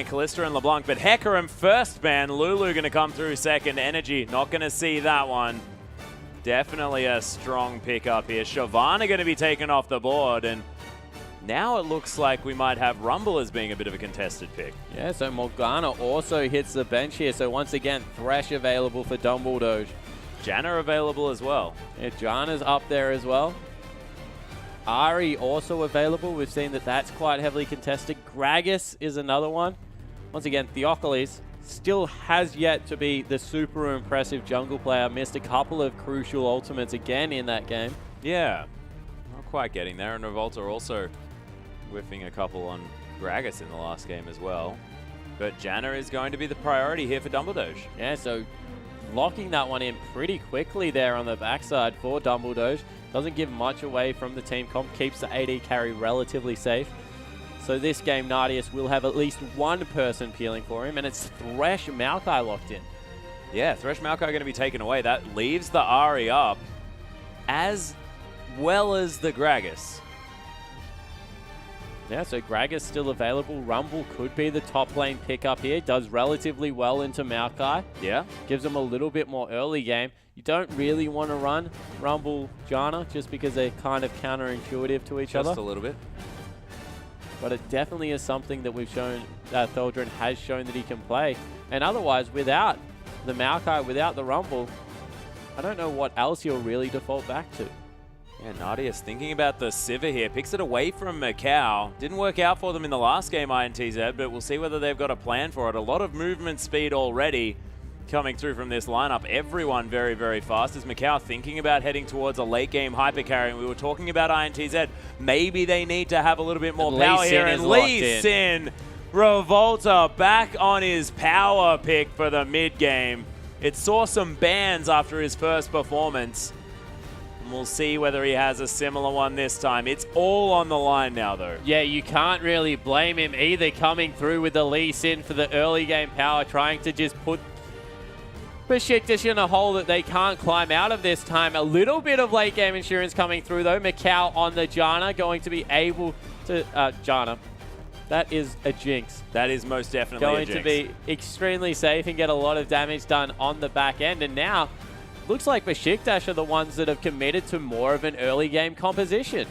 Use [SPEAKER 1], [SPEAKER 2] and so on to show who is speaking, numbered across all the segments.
[SPEAKER 1] Callista and LeBlanc, but Hecarim first ban. Lulu going to come through second. Energy, not going to see that one. Definitely a strong pickup here. Shyvana going to be taken off the board, and now it looks like we might have Rumble as being a bit of a contested pick.
[SPEAKER 2] Yeah, so Morgana also hits the bench here. So once again, Thresh available for Dumbledore.
[SPEAKER 1] Janna available as well.
[SPEAKER 2] Yeah, Janna's up there as well. Ari also available. We've seen that that's quite heavily contested. Gragas is another one. Once again, Theocles still has yet to be the super impressive jungle player. Missed a couple of crucial ultimates again in that game.
[SPEAKER 1] Yeah, not quite getting there. And Revolta also whiffing a couple on Gragas in the last game as well. But Janna is going to be the priority here for Dumbledore.
[SPEAKER 2] Yeah, so locking that one in pretty quickly there on the backside for Dumbledore. Doesn't give much away from the team comp. Keeps the AD carry relatively safe. So this game, Nardius will have at least one person peeling for him, and it's Thresh Maokai locked in.
[SPEAKER 1] Yeah, Thresh Maokai going to be taken away. That leaves the Ahri up, as well as the Gragas.
[SPEAKER 2] Yeah, so Gragas still available. Rumble could be the top lane pickup here. Does relatively well into Maokai.
[SPEAKER 1] Yeah.
[SPEAKER 2] Gives them a little bit more early game. You don't really want to run Rumble Janna just because they're kind of counterintuitive to each other.
[SPEAKER 1] Just a little bit.
[SPEAKER 2] But it definitely is something that we've shown, Tholdren has shown that he can play. And otherwise, without the Maokai, without the Rumble, I don't know what else you'll really default back to.
[SPEAKER 1] Yeah, Nardius thinking about the Sivir here. Picks it away from Macau. Didn't work out for them in the last game, INTZ, but we'll see whether they've got a plan for it. A lot of movement speed already coming through from this lineup. Everyone very, very fast. As Macau thinking about heading towards a late game hyper carry. And we were talking about INTZ. Maybe they need to have a little bit more power here. And Lee Sin, Revolta back on his power pick for the mid game. It saw some bans after his first performance. And we'll see whether he has a similar one this time. It's all on the line now, though.
[SPEAKER 2] Yeah, you can't really blame him either, coming through with the Lee Sin for the early game power, trying to just put Beşiktaş in a hole that they can't climb out of this time. A little bit of late game insurance coming through though. Macau on the Janna, going to be able to... Janna. That is a jinx.
[SPEAKER 1] That is most definitely a jinx.
[SPEAKER 2] Going to be extremely safe and get a lot of damage done on the back end. And now, looks like Beşiktaş are the ones that have committed to more of an early game composition.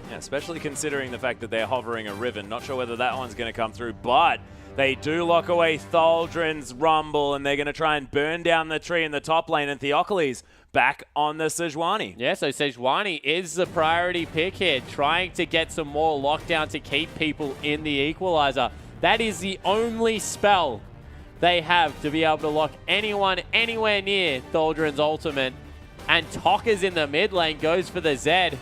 [SPEAKER 1] Yeah, especially considering the fact that they're hovering a Riven. Not sure whether that one's going to come through, but they do lock away Tholdren's Rumble, and they're going to try and burn down the tree in the top lane, and Theocles back on the Sejuani.
[SPEAKER 2] Yeah, so Sejuani is the priority pick here, trying to get some more lockdown to keep people in the Equalizer. That is the only spell they have to be able to lock anyone anywhere near Tholdren's ultimate. And Tokka's in the mid lane, goes for the Zed.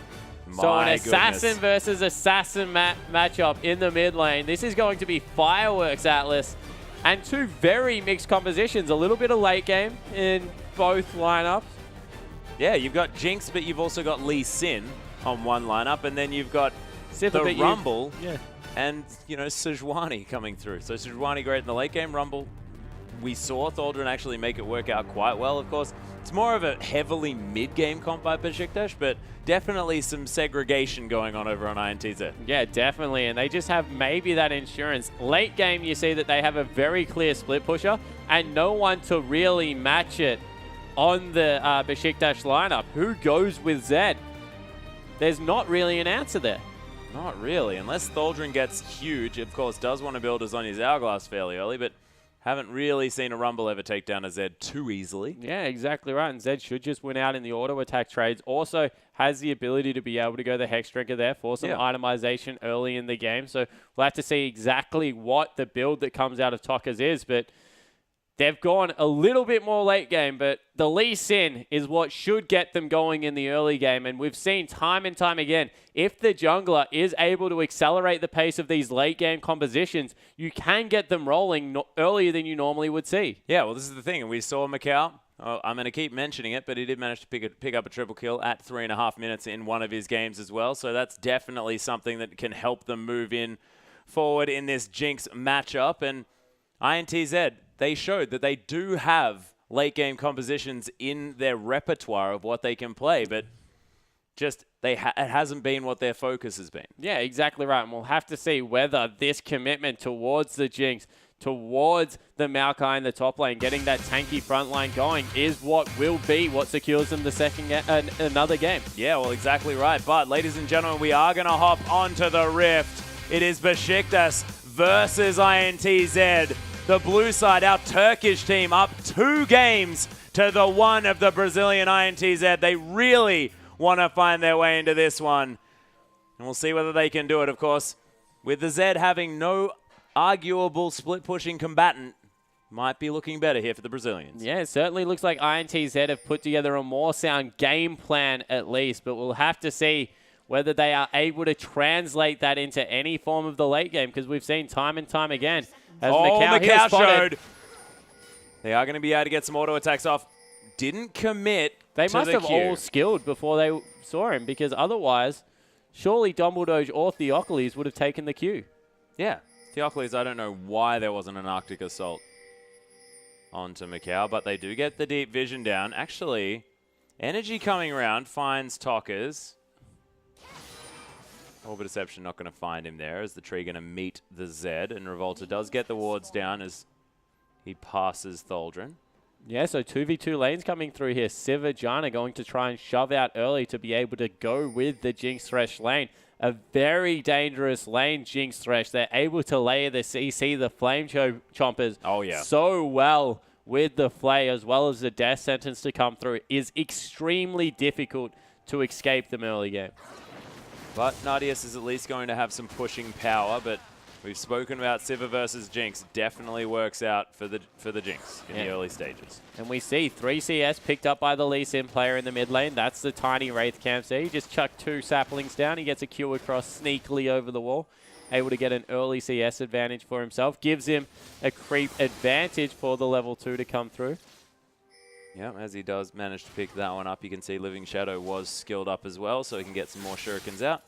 [SPEAKER 2] So an assassin versus assassin matchup in the mid lane. This is going to be fireworks, Atlas. And two very mixed compositions. A little bit of late game in both lineups.
[SPEAKER 1] Yeah, you've got Jinx, but you've also got Lee Sin on one lineup. And then you've got the Rumble and, you know, Sejuani coming through. So Sejuani great in the late game. Rumble, we saw Tholdren actually make it work out quite well, of course. It's more of a heavily mid-game comp by Beşiktaş, but definitely some segregation going on over on INTZ.
[SPEAKER 2] Yeah, definitely, and they just have maybe that insurance. Late game, you see that they have a very clear split pusher and no one to really match it on the Beşiktaş lineup. Who goes with Zed? There's not really an answer there.
[SPEAKER 1] Not really, unless Tholdren gets huge. Of course, does want to build his Zhonya's Hourglass fairly early, but haven't really seen a Rumble ever take down a Zed too easily.
[SPEAKER 2] Yeah, exactly right. And Zed should just win out in the auto attack trades. Also has the ability to be able to go the Hex Drinker there for some itemization early in the game. So we'll have to see exactly what the build that comes out of Tokka's is. But they've gone a little bit more late game, but the Lee Sin is what should get them going in the early game. And we've seen time and time again, if the jungler is able to accelerate the pace of these late game compositions, you can get them rolling earlier than you normally would see.
[SPEAKER 1] Yeah, well, this is the thing. And we saw Macau. I'm going to keep mentioning it, but he did manage to pick up a triple kill at 3.5 minutes in one of his games as well. So that's definitely something that can help them move in forward in this Jinx matchup. And INTZ, they showed that they do have late game compositions in their repertoire of what they can play, but just it hasn't been what their focus has been.
[SPEAKER 2] Yeah, exactly right. And we'll have to see whether this commitment towards the Jinx towards the Maokai in the top lane. Getting that tanky front line going is what will be what secures them the another game.
[SPEAKER 1] Yeah, well, exactly right. But, ladies and gentlemen, we are going to hop onto the Rift. It is Beşiktaş versus INTZ. The blue side, our Turkish team, up 2 games to the 1 of the Brazilian INTZ. They really want to find their way into this one. And we'll see whether they can do it, of course. With the Z having no arguable split-pushing combatant, might be looking better here for the Brazilians.
[SPEAKER 2] Yeah, it certainly looks like INTZ have put together a more sound game plan at least, but we'll have to see whether they are able to translate that into any form of the late game, because we've seen time and time again. As
[SPEAKER 1] Macau showed. They are going to be able to get some auto attacks off. Didn't commit
[SPEAKER 2] They
[SPEAKER 1] to
[SPEAKER 2] must
[SPEAKER 1] the
[SPEAKER 2] have
[SPEAKER 1] Q.
[SPEAKER 2] all skilled before they saw him, because otherwise, surely Dumbledore or Theocles would have taken the Q.
[SPEAKER 1] Yeah. Theocles, I don't know why there wasn't an Arctic Assault onto Macau, but they do get the deep vision down. Actually, Energy coming around finds Tockers. Orbit Deception not going to find him there, as the tree going to meet the Z, and Revolta does get the wards down as he passes Tholdrin.
[SPEAKER 2] Yeah, so 2v2 lanes coming through here. Siva, Janna going to try and shove out early to be able to go with the Jinx Thresh lane. A very dangerous lane, Jinx Thresh. They're able to layer the CC, the Flame Chompers, so well with the Flay, as well as the Death Sentence to come through. It is extremely difficult to escape them early game.
[SPEAKER 1] But Nadius is at least going to have some pushing power, but we've spoken about Siva versus Jinx. Definitely works out for the Jinx in the early stages.
[SPEAKER 2] And we see 3 CS picked up by the Lee Sin player in the mid lane. That's the tiny Wraith camp there. He just chucked 2 saplings down. He gets a Q across sneakily over the wall. Able to get an early CS advantage for himself. Gives him a creep advantage for the level 2 to come through.
[SPEAKER 1] Yeah, as he does manage to pick that one up, you can see Living Shadow was skilled up as well, so he can get some more shurikens out.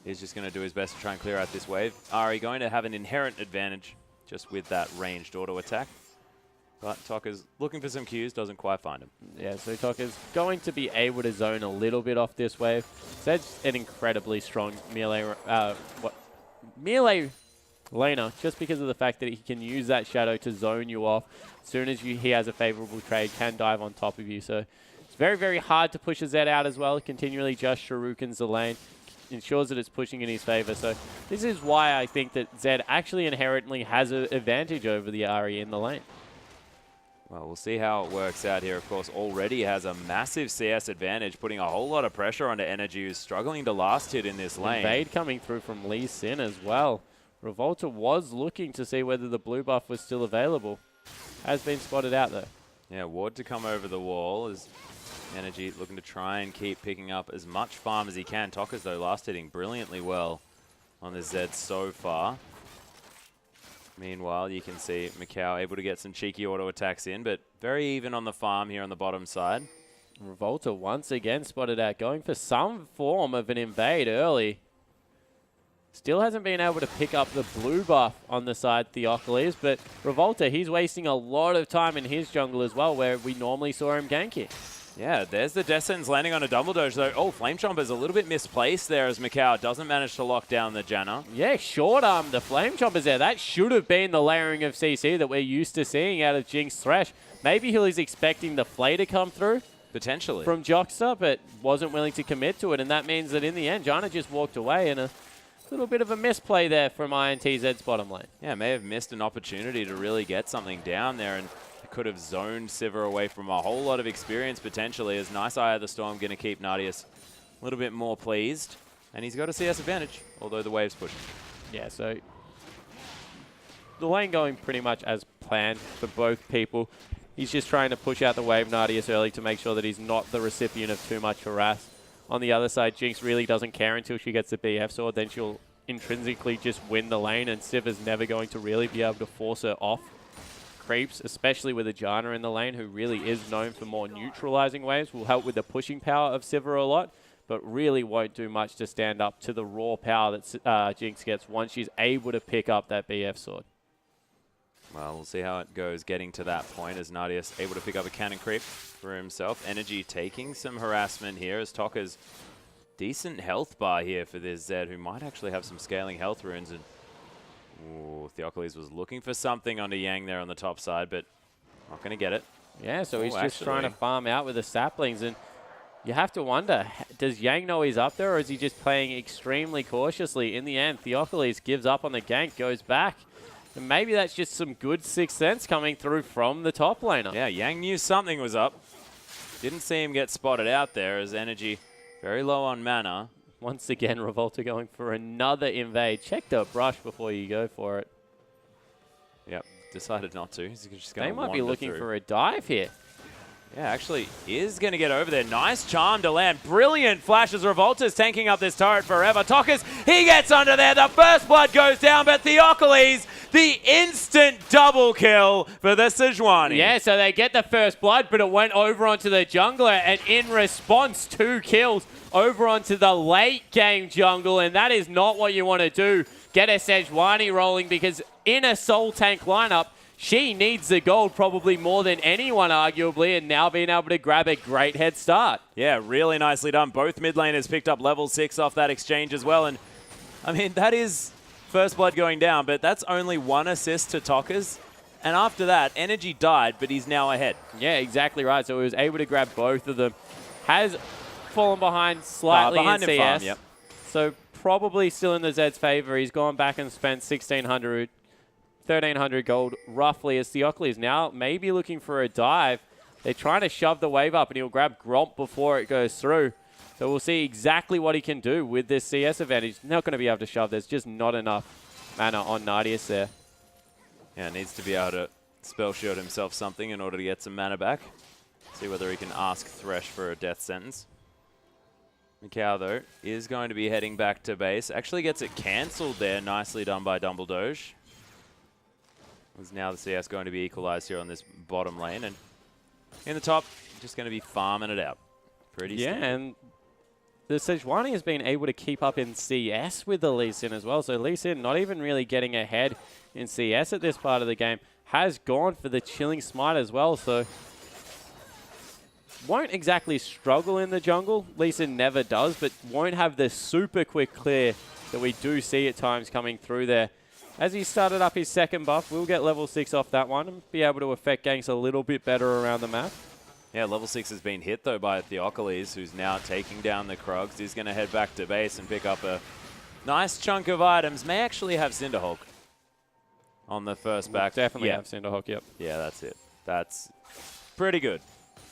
[SPEAKER 1] He's just going to do his best to try and clear out this wave. Ari going to have an inherent advantage just with that ranged auto attack. But Tokka's looking for some Qs, doesn't quite find him.
[SPEAKER 2] Yeah, so Tokka's going to be able to zone a little bit off this wave. Zed's an incredibly strong melee laner, just because of the fact that he can use that shadow to zone you off. As soon as he has a favorable trade, can dive on top of you. So it's very, very hard to push a Zed out as well. Continually just shurikens the lane. Ensures that it's pushing in his favor. So this is why I think that Zed actually inherently has an advantage over the Ahri in the lane.
[SPEAKER 1] Well, we'll see how it works out here. Of course, already has a massive CS advantage, putting a whole lot of pressure onto Energy, who's struggling to last hit in this lane.
[SPEAKER 2] Invade coming through from Lee Sin as well. Revolta was looking to see whether the blue buff was still available. Has been spotted out though.
[SPEAKER 1] Yeah, ward to come over the wall as Energy looking to try and keep picking up as much farm as he can. Tokka's, though, last hitting brilliantly well on the Zed so far. Meanwhile, you can see Macau able to get some cheeky auto attacks in, but very even on the farm here on the bottom side.
[SPEAKER 2] Revolta once again spotted out, going for some form of an invade early. Still hasn't been able to pick up the blue buff on the side Theocles, but Revolta, he's wasting a lot of time in his jungle as well, where we normally saw him ganking.
[SPEAKER 1] Yeah, there's the Descends landing on a Dumbledore, though. Oh, Flame Chomper's a little bit misplaced there as Macau doesn't manage to lock down the Janna.
[SPEAKER 2] Yeah, short arm the Flame Chompers there. That should have been the layering of CC that we're used to seeing out of Jinx Thresh. Maybe he was expecting the Flay to come through.
[SPEAKER 1] Potentially.
[SPEAKER 2] From Joxer, but wasn't willing to commit to it, and that means that in the end, Janna just walked away, and a little bit of a misplay there from INTZ's bottom lane.
[SPEAKER 1] Yeah, may have missed an opportunity to really get something down there, and could have zoned Sivir away from a whole lot of experience potentially, as Nice Eye of the Storm going to keep Nadius a little bit more pleased. And he's got a CS advantage, although the wave's pushing.
[SPEAKER 2] Yeah, so the lane going pretty much as planned for both people. He's just trying to push out the wave Nadius early to make sure that he's not the recipient of too much harass. On the other side, Jinx really doesn't care until she gets the BF sword, then she'll intrinsically just win the lane, and Sivir's never going to really be able to force her off creeps, especially with a Janna in the lane, who really is known for more neutralizing waves, will help with the pushing power of Sivir a lot, but really won't do much to stand up to the raw power that Jinx gets once she's able to pick up that BF sword.
[SPEAKER 1] Well, we'll see how it goes getting to that point, as Nadius able to pick up a cannon creep for himself. Energy taking some harassment here, as Tokka's decent health bar here for this Zed, who might actually have some scaling health runes, and Ooh, Theocles was looking for something onto Yang there on the top side, but not going to get it.
[SPEAKER 2] Yeah, so he's just trying to farm out with the saplings, and you have to wonder, does Yang know he's up there, or is he just playing extremely cautiously? In the end, Theocles gives up on the gank, goes back, and maybe that's just some good sixth sense coming through from the top laner.
[SPEAKER 1] Yeah, Yang knew something was up. Didn't see him get spotted out there as energy very low on mana.
[SPEAKER 2] Once again, Revolta going for another invade. Check the brush before you go for it.
[SPEAKER 1] Yep, decided not to. He's just going
[SPEAKER 2] they
[SPEAKER 1] to
[SPEAKER 2] might be looking for a dive here.
[SPEAKER 1] Yeah, actually is going to get over there. Nice charm to land. Brilliant flashes. Revolta's tanking up this turret forever. Tokkers, he gets under there. The first blood goes down, but Theocles, the instant double kill for the Sejuani.
[SPEAKER 2] Yeah, so they get the first blood, but it went over onto the jungler, and in response, 2 kills over onto the late game jungle, and that is not what you want to do. Get a Sejuani rolling, because in a soul tank lineup, she needs the gold probably more than anyone, arguably, and now being able to grab a great head start.
[SPEAKER 1] Yeah, really nicely done. Both mid laners picked up level 6 off that exchange as well, and I mean, that is first blood going down, but that's only 1 assist to Tokkers. And after that, Energy died, but he's now ahead.
[SPEAKER 2] Yeah, exactly right. So he was able to grab both of them. Has fallen behind slightly in CS.
[SPEAKER 1] Farm, yep.
[SPEAKER 2] So probably still in the Zed's favor. He's gone back and spent 1,600, 1,300 gold roughly, as Theocles now maybe looking for a dive. They're trying to shove the wave up, and he'll grab Gromp before it goes through. So we'll see exactly what he can do with this CS advantage. Not going to be able to shove. There's just not enough mana on Nardius there.
[SPEAKER 1] Yeah, needs to be able to spell shield himself something in order to get some mana back. See whether he can ask Thresh for a death sentence. Mikau, though, is going to be heading back to base. Actually gets it cancelled there. Nicely done by Dumbledoge. Is now the CS going to be equalized here on this bottom lane. And in the top, just going to be farming it out. Pretty
[SPEAKER 2] Yeah,
[SPEAKER 1] standard.
[SPEAKER 2] and the Sejuani has been able to keep up in CS with the Lee Sin as well. So Lee Sin not even really getting ahead in CS at this part of the game. Has gone for the Chilling Smite as well. So won't exactly struggle in the jungle. Lee Sin never does, but won't have the super quick clear that we do see at times coming through there. As he started up his second buff, we'll get level 6 off that one and be able to affect ganks a little bit better around the map.
[SPEAKER 1] Yeah, level 6 has been hit, though, by Theocles, who's now taking down the Krugs. He's going to head back to base and pick up a nice chunk of items. May actually have Cinderhulk on the first back.
[SPEAKER 2] Definitely have Cinderhawk, yep.
[SPEAKER 1] Yeah, that's it. That's pretty good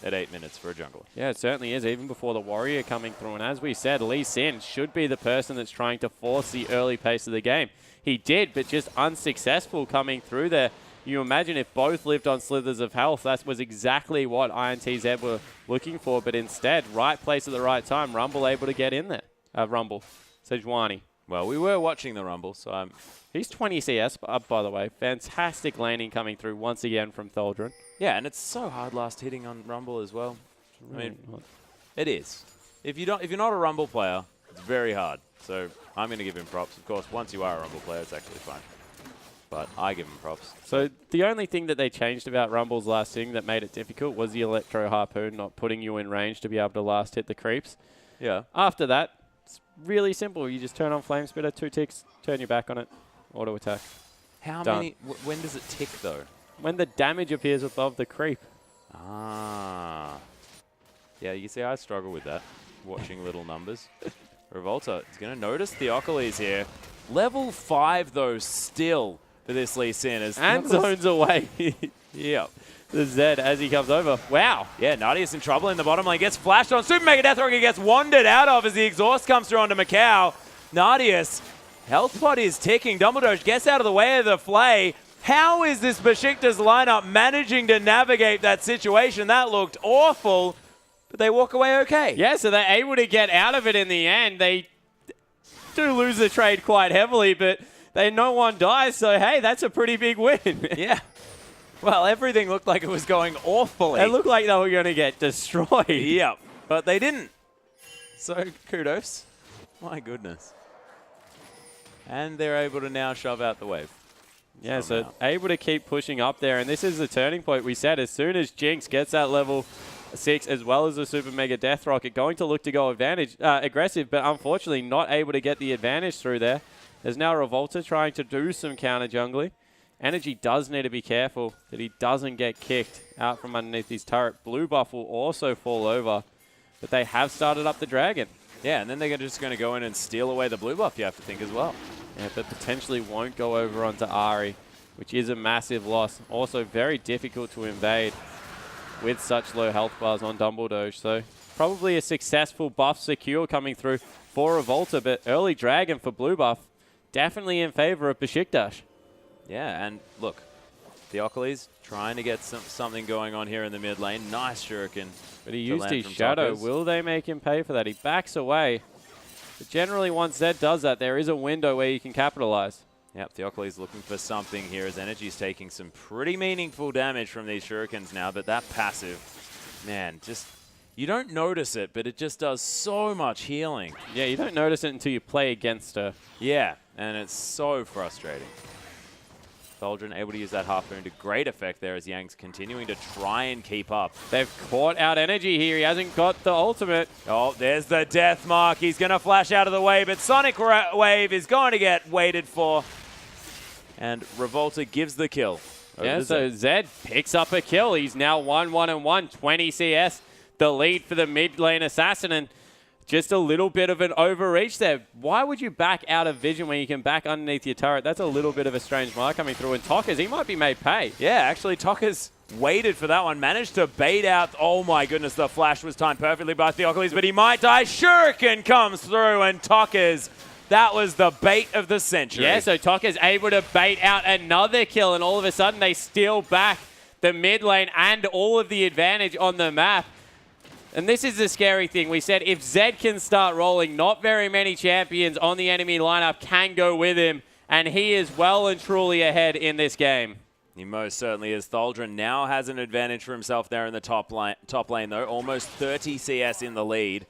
[SPEAKER 1] at 8 minutes for a jungler.
[SPEAKER 2] Yeah, it certainly is, even before the Warrior coming through. And as we said, Lee Sin should be the person that's trying to force the early pace of the game. He did, but just unsuccessful coming through there. You imagine if both lived on slithers of health, that was exactly what INTZ were looking for, but instead, right place at the right time, Rumble able to get in there. Rumble, Sejuani.
[SPEAKER 1] Well, we were watching the Rumble, so
[SPEAKER 2] He's 20 CS up, by the way. Fantastic landing coming through once again from Tholdren.
[SPEAKER 1] yeah, and it's so hard last hitting on Rumble as well. I mean, it is. If you're not a Rumble player, it's very hard. So I'm going to give him props. Of course, once you are a Rumble player, it's actually fine. But I give him props.
[SPEAKER 2] So the only thing that they changed about Rumble's last thing that made it difficult was the Electro Harpoon not putting you in range to be able to last hit the creeps.
[SPEAKER 1] Yeah.
[SPEAKER 2] After that, it's really simple. You just turn on Flame Spitter, 2 ticks, turn your back on it, auto attack.
[SPEAKER 1] How
[SPEAKER 2] Done.
[SPEAKER 1] many? When does it tick, though?
[SPEAKER 2] When the damage appears above the creep.
[SPEAKER 1] Ah. Yeah, you see, I struggle with that, watching little numbers. Revolta is going to notice Theocles here. Level 5, though, still for this Lee Sin.
[SPEAKER 2] And zones away.
[SPEAKER 1] Yep.
[SPEAKER 2] The Zed as he comes over. Wow.
[SPEAKER 1] Yeah, Nardius in trouble in the bottom lane. Gets flashed on. Super Mega Death Rocket gets wandered out of as the exhaust comes through onto Mikau. Nardius, health pot is ticking. Dumbledore gets out of the way of the flay. How is this Beşiktaş lineup managing to navigate that situation? That looked awful, but they walk away okay.
[SPEAKER 2] Yeah, so they're able to get out of it in the end. They do lose the trade quite heavily, but no one dies, so hey, that's a pretty big win.
[SPEAKER 1] Yeah. Well, everything looked like it was going awfully.
[SPEAKER 2] It looked like they were going to get destroyed.
[SPEAKER 1] Yep, but they didn't. So kudos. My goodness. And they're able to now shove out the wave.
[SPEAKER 2] Yeah,
[SPEAKER 1] somehow.
[SPEAKER 2] so able to keep pushing up there, and this is the turning point. We said as soon as Jinx gets that level 6 as well as the Super Mega Death Rocket, going to look to go aggressive, but unfortunately not able to get the advantage through there. There's now Revolta trying to do some counter jungling. Energy does need to be careful that he doesn't get kicked out from underneath his turret. Blue buff will also fall over, but they have started up the dragon.
[SPEAKER 1] Yeah, and then they're just going to go in and steal away the blue buff, you have to think as well.
[SPEAKER 2] Yeah, but potentially won't go over onto Ari, which is a massive loss. Also very difficult to invade with such low health bars on Dumbledore. So probably a successful buff secure coming through for Revolta, but early dragon for blue buff definitely in favor of Beşiktaş.
[SPEAKER 1] Yeah, and look, Theocles trying to get something going on here in the mid lane. Nice shuriken.
[SPEAKER 2] But he used his shadow. Will they make him pay for that? He backs away. But generally, once Zed does that, there is a window where you can capitalize.
[SPEAKER 1] Yep, Theocles looking for something here as Energy's taking some pretty meaningful damage from these shurikens now, but that passive, man, just, you don't notice it, but it just does so much healing.
[SPEAKER 2] Yeah, you don't notice it until you play against her.
[SPEAKER 1] Yeah, and it's so frustrating. Thaldrn able to use that harpoon to great effect there as Yang's continuing to try and keep up.
[SPEAKER 2] They've caught out Energy here. He hasn't got the ultimate.
[SPEAKER 1] Oh, there's the death mark. He's going to flash out of the way, but Sonic Wave is going to get waited for. And Revolta gives the kill.
[SPEAKER 2] Yeah, so Zed picks up a kill. He's now 1-1-1, 20 CS. The lead for the mid lane assassin, and just a little bit of an overreach there. Why would you back out of vision when you can back underneath your turret? That's a little bit of a strange mark coming through. And Tockers, he might be made pay.
[SPEAKER 1] Yeah, actually, Tockers waited for that one. Managed to bait out. Oh, my goodness, the flash was timed perfectly by Theocles, but he might die. Shuriken comes through, and Tockers, that was the bait of the century.
[SPEAKER 2] Yeah, so Tockers able to bait out another kill, and all of a sudden they steal back the mid lane and all of the advantage on the map. And this is the scary thing. We said if Zed can start rolling, not very many champions on the enemy lineup can go with him. And he is well and truly ahead in this game.
[SPEAKER 1] He most certainly is. Thaldrn now has an advantage for himself there in the top lane, though. Almost 30 CS in the lead.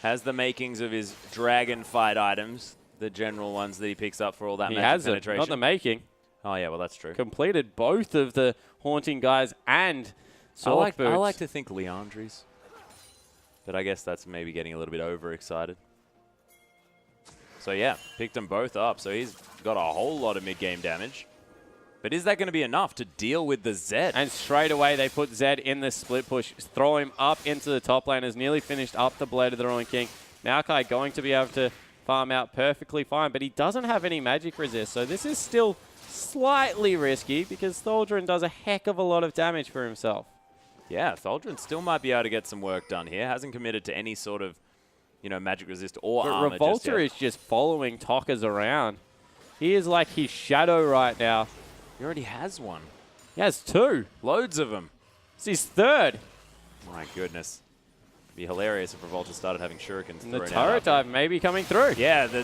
[SPEAKER 1] Has the makings of his dragon fight items, the general ones that he picks up for all that magic penetration.
[SPEAKER 2] Not the making.
[SPEAKER 1] Oh, yeah, well, that's true.
[SPEAKER 2] Completed both of the Haunting guys and Sword Boots.
[SPEAKER 1] I like to think Leandri's. But I guess that's maybe getting a little bit overexcited. So yeah, picked them both up. So he's got a whole lot of mid-game damage. But is that going to be enough to deal with the Zed?
[SPEAKER 2] And straight away they put Zed in the split push. Throw him up into the top lane. Has nearly finished up the Blade of the Ruined King. Maokai going to be able to farm out perfectly fine. But he doesn't have any magic resist. So this is still slightly risky because Thaldrn does a heck of a lot of damage for himself.
[SPEAKER 1] Yeah, Thaldrn still might be able to get some work done here. Hasn't committed to any sort of, magic resist or armor
[SPEAKER 2] just yet. Revolta is just following Tockers around. He is like his shadow right now.
[SPEAKER 1] He already has one.
[SPEAKER 2] He has two.
[SPEAKER 1] Loads of them.
[SPEAKER 2] It's his third.
[SPEAKER 1] My goodness. It'd be hilarious if Revolta started having shurikens
[SPEAKER 2] and the turret dive may be coming through.
[SPEAKER 1] Yeah,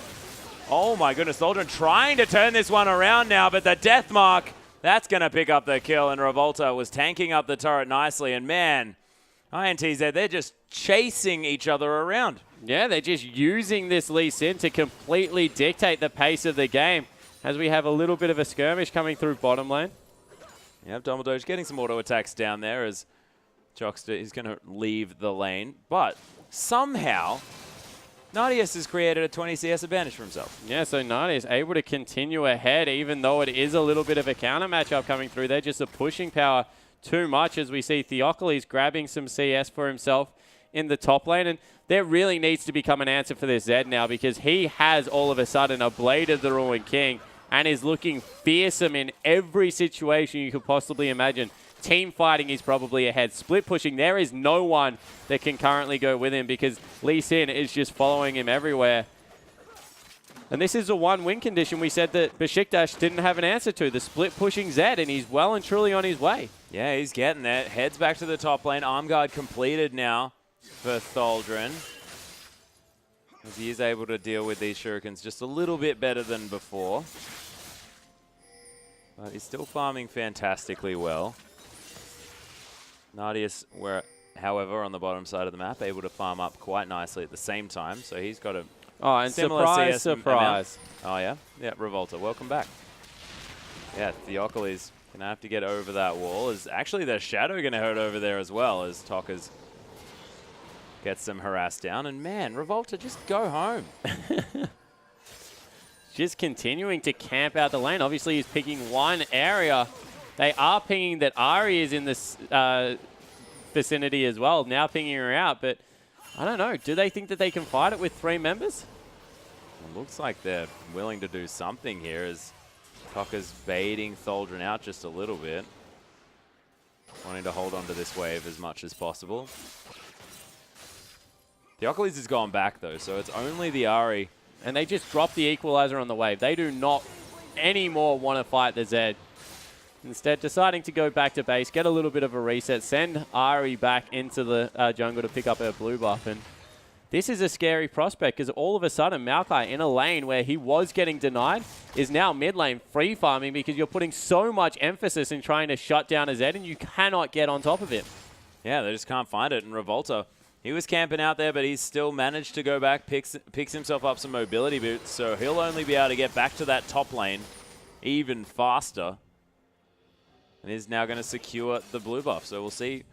[SPEAKER 1] oh my goodness. Thaldrn trying to turn this one around now, but the death mark, that's going to pick up the kill, and Revolta was tanking up the turret nicely. And man, INTZ, they're just chasing each other around.
[SPEAKER 2] Yeah, they're just using this Lee Sin to completely dictate the pace of the game as we have a little bit of a skirmish coming through bottom lane.
[SPEAKER 1] Yep, Dumbledore's getting some auto attacks down there as Jockster is going to leave the lane. But somehow, Nadius has created a 20 CS advantage for himself.
[SPEAKER 2] Yeah, so Nadius is able to continue ahead, even though it is a little bit of a counter matchup coming through. They're just a pushing power too much as we see Theocles grabbing some CS for himself in the top lane. And there really needs to become an answer for this Zed now because he has all of a sudden a Blade of the Ruined King and is looking fearsome in every situation you could possibly imagine. Team fighting is probably ahead. Split pushing, there is no one that can currently go with him because Lee Sin is just following him everywhere. And this is a one-win condition we said that Beşiktaş didn't have an answer to. The split pushing Zed, and he's well and truly on his way.
[SPEAKER 1] Yeah, he's getting there. Heads back to the top lane. Arm guard completed now for Thaldrn, as he is able to deal with these shurikens just a little bit better than before. But he's still farming fantastically well. Nadius, however, on the bottom side of the map, able to farm up quite nicely at the same time. So he's got a
[SPEAKER 2] surprise, surprise.
[SPEAKER 1] Oh, yeah? Yeah, Revolta, welcome back. Yeah, Theocles going to have to get over that wall. Is actually the shadow going to hurt over there as well as Tockers gets them harassed down. And man, Revolta, just go home.
[SPEAKER 2] just continuing to camp out the lane. Obviously, he's picking one area. They are pinging that Ari is in this vicinity as well, now pinging her out. But I don't know. Do they think that they can fight it with 3 members?
[SPEAKER 1] It looks like they're willing to do something here as Tokka's baiting Tholdren out just a little bit. Wanting to hold on to this wave as much as possible. Theocles has gone back though, so it's only the Ari.
[SPEAKER 2] And they just dropped the equalizer on the wave. They do not anymore want to fight the Zed. Instead, deciding to go back to base, get a little bit of a reset, send Ari back into the jungle to pick up her blue buff. And this is a scary prospect because all of a sudden, Maokai in a lane where he was getting denied is now mid lane free farming because you're putting so much emphasis in trying to shut down a Zed and you cannot get on top of it.
[SPEAKER 1] Yeah, they just can't find it. And Revolta, he was camping out there, but he's still managed to go back, picks himself up some mobility boots, so he'll only be able to get back to that top lane even faster. And is now going to secure the blue buff. So we'll see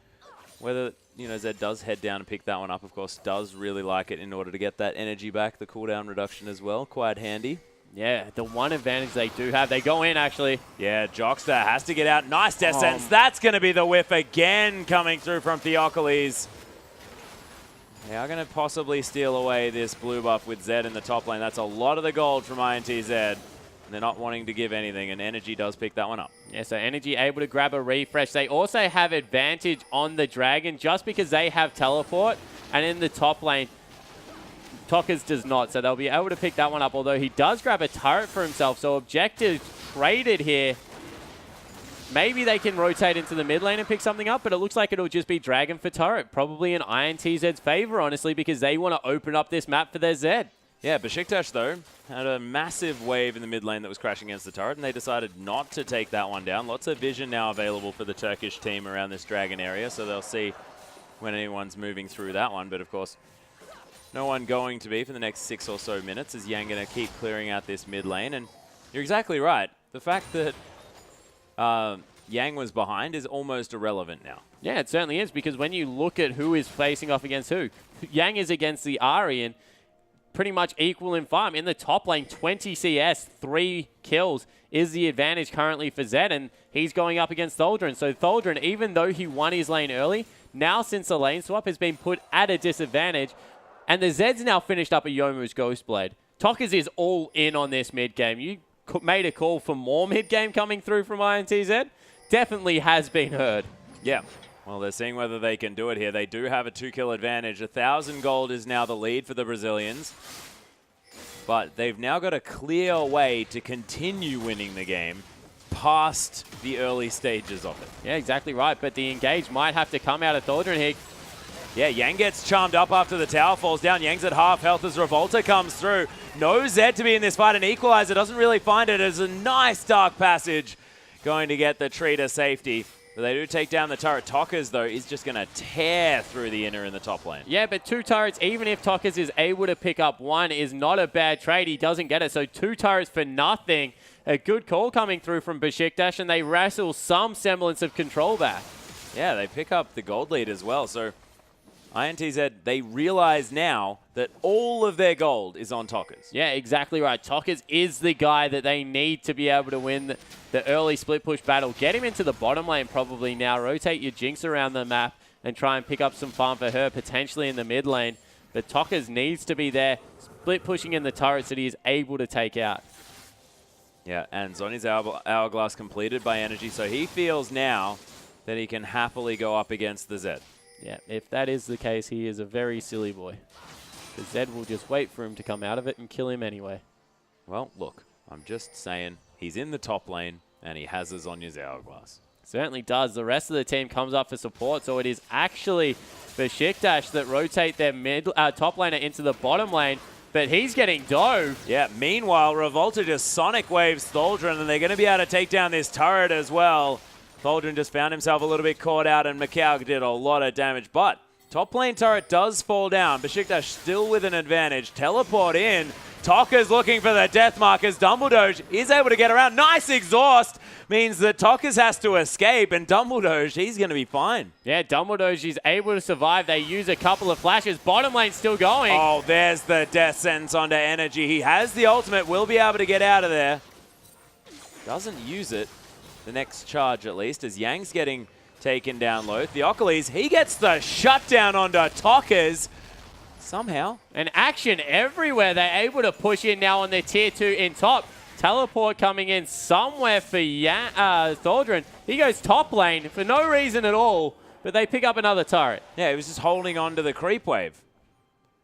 [SPEAKER 1] whether, you know, Zed does head down and pick that one up. Of course, does really like it in order to get that energy back, the cooldown reduction as well. Quite handy.
[SPEAKER 2] Yeah, the one advantage they do have. They go in, actually.
[SPEAKER 1] Yeah, Jockster has to get out. Nice death sentence. That's going to be the whiff again coming through from Theocles. They are going to possibly steal away this blue buff with Zed in the top lane. That's a lot of the gold from INTZ. They're not wanting to give anything, and Energy does pick that one up.
[SPEAKER 2] Yeah, so Energy able to grab a refresh. They also have advantage on the Dragon just because they have teleport, and in the top lane, Tokka's does not, so they'll be able to pick that one up, although he does grab a turret for himself, so objective traded here. Maybe they can rotate into the mid lane and pick something up, but it looks like it'll just be Dragon for turret. Probably in INTZ's favor, honestly, because they want to open up this map for their Zed.
[SPEAKER 1] Yeah, Beşiktaş, though, had a massive wave in the mid lane that was crashing against the turret, and they decided not to take that one down. Lots of vision now available for the Turkish team around this Dragon area, so they'll see when anyone's moving through that one. But, of course, no one going to be for the next 6 or so minutes as Yang going to keep clearing out this mid lane. And you're exactly right. The fact that Yang was behind is almost irrelevant now.
[SPEAKER 2] Yeah, it certainly is, because when you look at who is facing off against who, Yang is against the Ari, and pretty much equal in farm. In the top lane, 20 CS, 3 kills is the advantage currently for Zed, and he's going up against Tholdren. So Tholdren, even though he won his lane early, now since the lane swap has been put at a disadvantage, and the Zed's now finished up a Yomu's Ghostblade. Tokka's is all in on this mid game. You made a call for more mid game coming through from INTZ. Definitely has been heard.
[SPEAKER 1] Yeah. Well, they're seeing whether they can do it here. They do have a 2-kill advantage. 1,000 gold is now the lead for the Brazilians. But they've now got a clear way to continue winning the game past the early stages of it.
[SPEAKER 2] Yeah, exactly right. But the engage might have to come out of Tholdren here.
[SPEAKER 1] Yeah, Yang gets charmed up after the tower falls down. Yang's at half health as Revolta comes through. No Zed to be in this fight, and Equalizer doesn't really find it as a nice dark passage going to get the tree to safety. But they do take down the turret. Tokka's, though, is just going to tear through the inner in the top lane.
[SPEAKER 2] Yeah, but 2 turrets, even if Tokka's is able to pick up 1, is not a bad trade. He doesn't get it, so 2 turrets for nothing. A good call coming through from Beşiktaş, and they wrestle some semblance of control back.
[SPEAKER 1] Yeah, they pick up the gold lead as well, so INTZ, they realize now that all of their gold is on Tokka's.
[SPEAKER 2] Yeah, exactly right. Tokka's is the guy that they need to be able to win the early split push battle. Get him into the bottom lane probably now. Rotate your Jinx around the map and try and pick up some farm for her, potentially in the mid lane. But Tokka's needs to be there, split pushing in the turrets that he is able to take out.
[SPEAKER 1] Yeah, and Zony's hourglass completed by Energy, so he feels now that he can happily go up against the Zed.
[SPEAKER 2] Yeah, if that is the case, he is a very silly boy. Because Zed will just wait for him to come out of it and kill him anyway.
[SPEAKER 1] Well, look, I'm just saying, he's in the top lane, and he has his Zonya's hourglass.
[SPEAKER 2] Certainly does. The rest of the team comes up for support, so it is actually Beşiktaş that rotate their top laner into the bottom lane, but he's getting dove.
[SPEAKER 1] Yeah, meanwhile, Revolta just Sonic Waves Tholdren, and they're going to be able to take down this turret as well. Tholdren just found himself a little bit caught out, and Macau did a lot of damage, but top lane turret does fall down. Beşiktaş still with an advantage. Teleport in. Tokka's looking for the death markers. Dumbledore is able to get around. Nice exhaust means that Tokka's has to escape, and Dumbledore, he's going to be fine.
[SPEAKER 2] Yeah, Dumbledore is able to survive. They use a couple of flashes. Bottom lane still going.
[SPEAKER 1] Oh, there's the death sentence onto Energy. He has the ultimate, will be able to get out of there. Doesn't use it. The next charge, at least, as Yang's getting taken down low. Theocles, he gets the shutdown onto Tokka's. Somehow.
[SPEAKER 2] And action everywhere. They're able to push in now on their tier 2 in top. Teleport coming in somewhere for Thaldron. He goes top lane for no reason at all, but they pick up another turret.
[SPEAKER 1] Yeah, he was just holding on to the creep wave.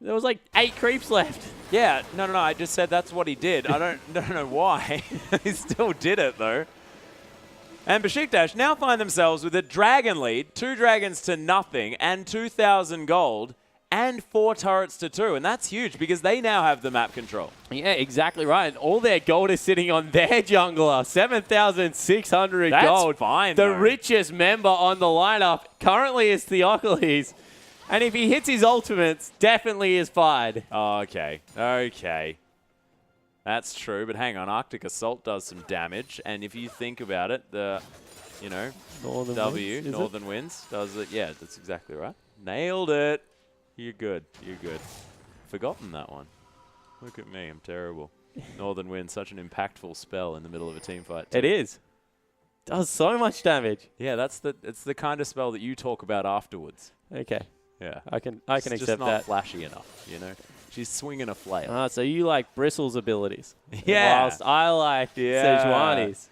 [SPEAKER 2] There was like 8 creeps left.
[SPEAKER 1] Yeah, no, I just said that's what he did. I don't know why. He still did it, though. And Beşiktaş now find themselves with a dragon lead, 2 dragons to nothing, and 2,000 gold. And 4 turrets to 2, and that's huge because they now have the map control.
[SPEAKER 2] Yeah, exactly right. And all their gold is sitting on their jungler. 7,600
[SPEAKER 1] That's
[SPEAKER 2] gold.
[SPEAKER 1] Fine,
[SPEAKER 2] the
[SPEAKER 1] though.
[SPEAKER 2] richest member on the lineup currently is Theocles. And if he hits his ultimates, definitely is fired.
[SPEAKER 1] Okay. That's true, but hang on. Arctic Assault does some damage, and if you think about it, the, Northern Winds, does it. Yeah, that's exactly right. Nailed it. You're good. Forgotten that one. Look at me. I'm terrible. Northern Wind, such an impactful spell in the middle of a team fight.
[SPEAKER 2] It is. Does so much damage.
[SPEAKER 1] Yeah, it's the kind of spell that you talk about afterwards.
[SPEAKER 2] Okay.
[SPEAKER 1] Yeah.
[SPEAKER 2] I can accept that.
[SPEAKER 1] It's just not flashy enough, She's swinging a flail.
[SPEAKER 2] So you like Bristle's abilities.
[SPEAKER 1] Yeah.
[SPEAKER 2] Whilst I like Sejuani's.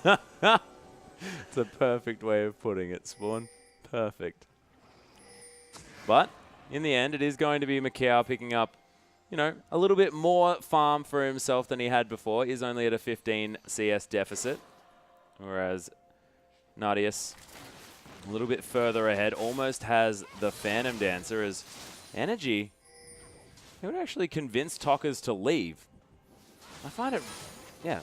[SPEAKER 1] It's a perfect way of putting it, Spawn. Perfect. But in the end, it is going to be Macau picking up, a little bit more farm for himself than he had before. He's only at a 15 CS deficit, whereas Nadius, a little bit further ahead, almost has the Phantom Dancer as Energy. He would actually convince Tokka's to leave. I find it, I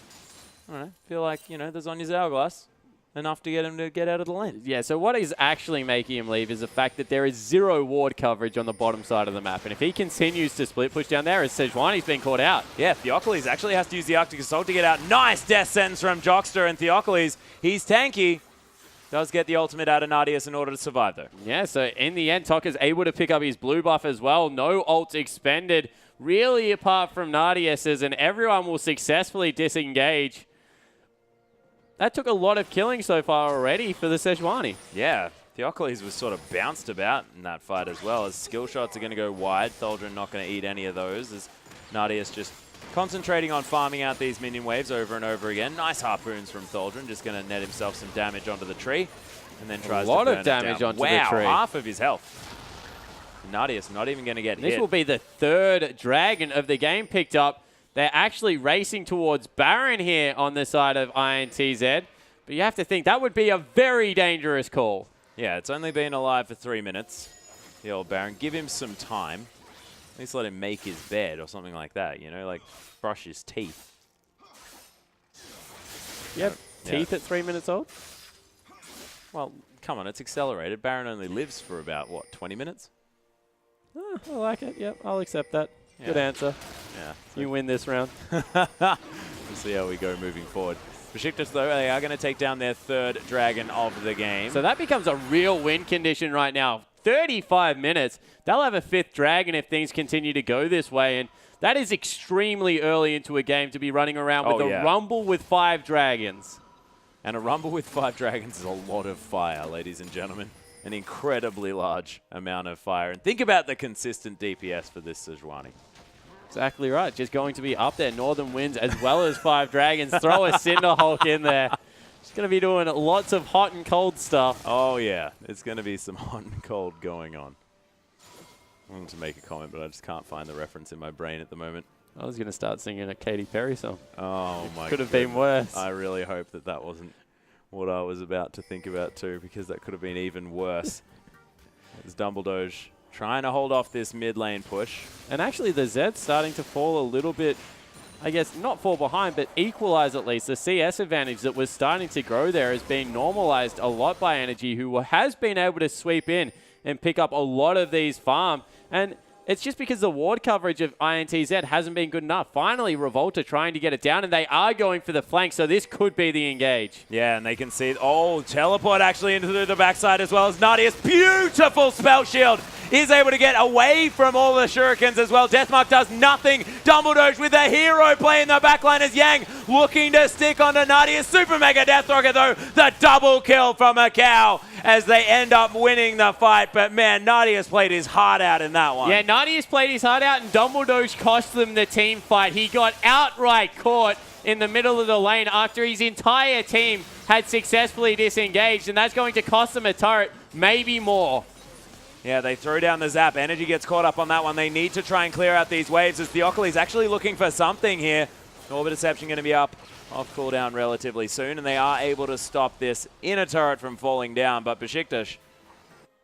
[SPEAKER 1] don't know, feel like, there's on his hourglass. Enough to get him to get out of the lane. Yeah,
[SPEAKER 2] so what is actually making him leave is the fact that there is 0 ward coverage on the bottom side of the map. And if he continues to split push down there, as Sejuani's been caught out.
[SPEAKER 1] Yeah, Theocles actually has to use the Arctic Assault to get out. Nice death sentence from Jockster, and Theocles, he's tanky. Does get the ultimate out of Nadius in order to survive, though.
[SPEAKER 2] Yeah, so in the end, Tokka's able to pick up his blue buff as well. No ults expended, really apart from Nadius's, and everyone will successfully disengage. That took a lot of killing so far already for the Sejuani.
[SPEAKER 1] Yeah, Theocles was sort of bounced about in that fight as well, as skill shots are going to go wide. Thaldron not going to eat any of those, as Nadius just concentrating on farming out these minion waves over and over again. Nice harpoons from Thaldron, just going to net himself some damage onto the tree, and then tries to burn it down.
[SPEAKER 2] A lot of damage onto the tree.
[SPEAKER 1] Wow, half of his health. Nadius not even going to get hit.
[SPEAKER 2] This will be the 3rd dragon of the game picked up. They're actually racing towards Baron here on the side of INTZ. But you have to think that would be a very dangerous call.
[SPEAKER 1] Yeah, it's only been alive for 3 minutes. The old Baron. Give him some time. At least let him make his bed or something like that, like brush his teeth.
[SPEAKER 2] Yep, teeth at 3 minutes old?
[SPEAKER 1] Well, come on, it's accelerated. Baron only lives for about, 20 minutes?
[SPEAKER 2] Oh, I like it. Yep, I'll accept that. Yeah. Good answer.
[SPEAKER 1] Yeah.
[SPEAKER 2] You win this round.
[SPEAKER 1] We'll see how we go moving forward. Beşiktaş, though, they are going to take down their 3rd dragon of the game.
[SPEAKER 2] So that becomes a real win condition right now. 35 minutes. They'll have a 5th dragon if things continue to go this way. And that is extremely early into a game to be running around with a rumble with 5 dragons.
[SPEAKER 1] And a rumble with 5 dragons is a lot of fire, ladies and gentlemen. An incredibly large amount of fire. And think about the consistent DPS for this Sejuani.
[SPEAKER 2] Exactly right. Just going to be up there. Northern Winds as well as 5 dragons. Throw a Cinderhulk in there. Just going to be doing lots of hot and cold stuff.
[SPEAKER 1] Oh, yeah. It's going to be some hot and cold going on. I wanted to make a comment, but I just can't find the reference in my brain at the moment.
[SPEAKER 2] I was going to start singing a Katy Perry song.
[SPEAKER 1] Oh, my God.
[SPEAKER 2] Could have been worse.
[SPEAKER 1] I really hope that that wasn't what I was about to think about too, because that could have been even worse. It's Dumbledore trying to hold off this mid lane push.
[SPEAKER 2] And actually the Zed's starting to fall a little bit, I guess, not fall behind, but equalize at least. The CS advantage that was starting to grow there has been normalized a lot by Energy, who has been able to sweep in and pick up a lot of these farm. And It's just because the ward coverage of INTZ hasn't been good enough. Finally, Revolta trying to get it down, and they are going for the flank, so this could be the engage.
[SPEAKER 1] Yeah, and they can see, oh, teleport actually into the backside as well as Nadia's beautiful spell shield is able to get away from all the shurikens as well. Deathmark does nothing. Dumbledore with a hero play in the backline as Yang looking to stick onto Nadia's super mega death rocket though. The double kill from Macau as they end up winning the fight. But man, Nadia's played his heart out in that one.
[SPEAKER 2] Yeah, Nadia's played his heart out, and Dumbledore cost them the team fight. He got outright caught in the middle of the lane after his entire team had successfully disengaged, and that's going to cost them a turret, maybe more.
[SPEAKER 1] Yeah, they throw down the zap. Energy gets caught up on that one. They need to try and clear out these waves as Theocles actually looking for something here. Orbit Deception going to be up off cooldown relatively soon, and they are able to stop this inner turret from falling down. But Beşiktaş,